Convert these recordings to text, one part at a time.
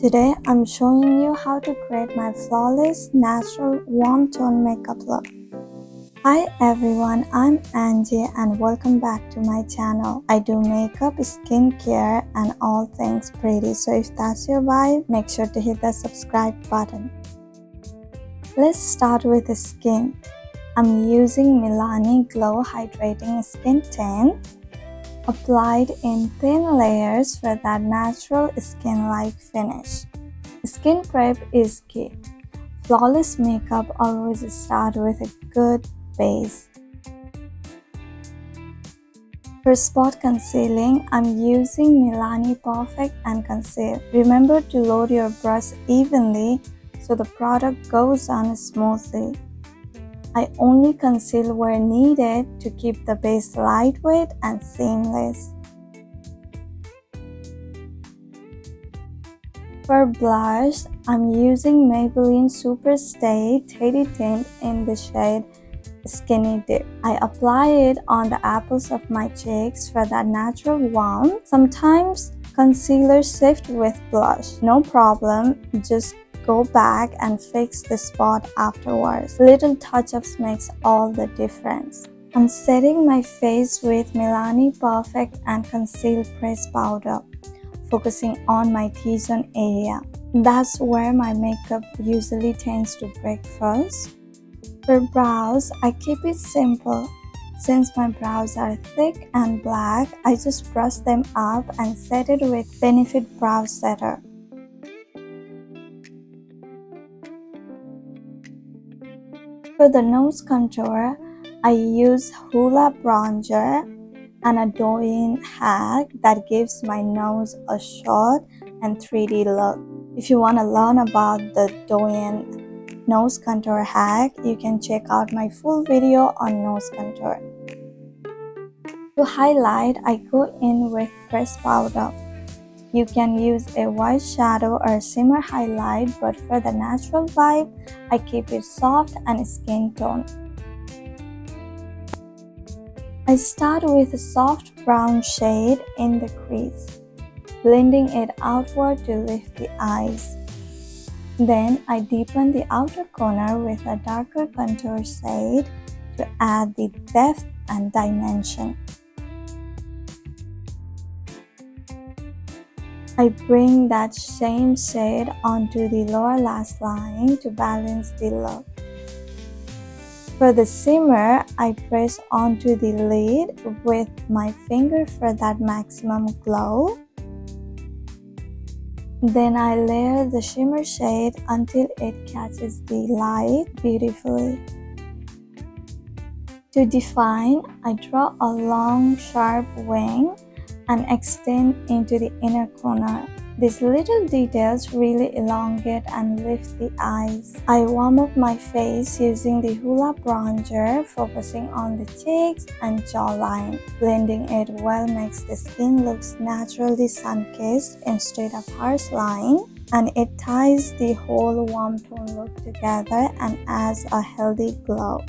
Today I'm showing you how to create my flawless, natural, warm tone makeup look. Hi everyone, I'm Anzeei and welcome back to my channel. I do makeup, skincare and all things pretty, so if that's your vibe, make sure to hit the subscribe button. Let's start with the skin. I'm using Milani Glow Hydrating Skin Tint, applied in thin layers for that natural skin-like finish. Skin prep is key. Flawless makeup always starts with a good base. For spot concealing, I'm using Milani Perfect and Conceal. Remember to load your brush evenly so the product goes on smoothly. I only conceal where needed to keep the base lightweight and seamless. For blush, I'm using Maybelline Super Stay Teddy Tint in the shade Skinny Dip. I apply it on the apples of my cheeks for that natural warmth. Sometimes concealer shift with blush. No problem, just go back and fix the spot afterwards. Little touch-ups makes all the difference. I'm setting my face with Milani Perfect and Conceal Press Powder, focusing on my T-zone area. That's where my makeup usually tends to break first. For brows, I keep it simple. Since my brows are thick and black, I just brush them up and set it with Benefit Brow Setter. For the nose contour, I use Hoola bronzer and a Douyin hack that gives my nose a short and 3D look. If you want to learn about the Douyin Nose Contour Hack, you can check out my full video on nose contour. To highlight, I go in with pressed powder. You can use a white shadow or shimmer highlight, but for the natural vibe, I keep it soft and skin tone. I start with a soft brown shade in the crease, blending it outward to lift the eyes. Then I deepen the outer corner with a darker contour shade to add the depth and dimension. I bring that same shade onto the lower lash line to balance the look. For the shimmer, I press onto the lid with my finger for that maximum glow. Then I layer the shimmer shade until it catches the light beautifully. To define, I draw a long, sharp wing and extend into the inner corner. These little details really elongate and lift the eyes. I warm up my face using the Hoola bronzer, focusing on the cheeks and jawline. Blending it well makes the skin look naturally sun-kissed instead of harsh line, and it ties the whole warm tone look together and adds a healthy glow.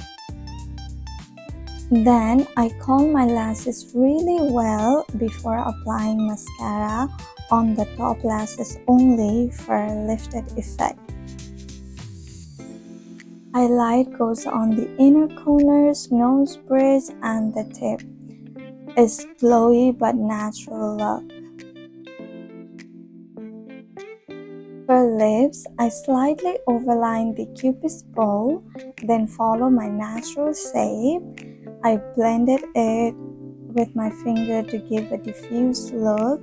Then I comb my lashes really well before applying mascara on the top lashes only for a lifted effect. Highlight goes on the inner corners, nose bridge and the tip. It's glowy but natural look. For lips, I slightly overline the cupid's bow, then follow my natural shape. I blended it with my finger to give a diffuse look.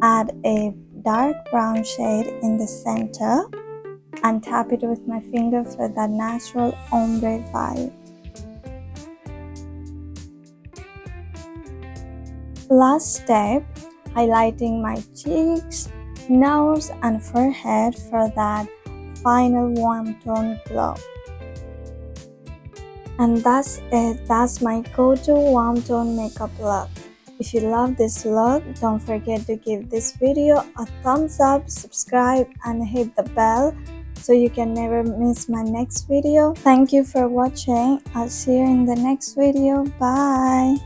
Add a dark brown shade in the center and tap it with my finger for that natural ombre vibe. Last step, highlighting my cheeks, nose and forehead for that final warm tone glow. And that's it. That's my go-to warm tone makeup look. If you love this look, don't forget to give this video a thumbs up, subscribe and hit the bell so you can never miss my next video. Thank you for watching. I'll see you in the next video. Bye.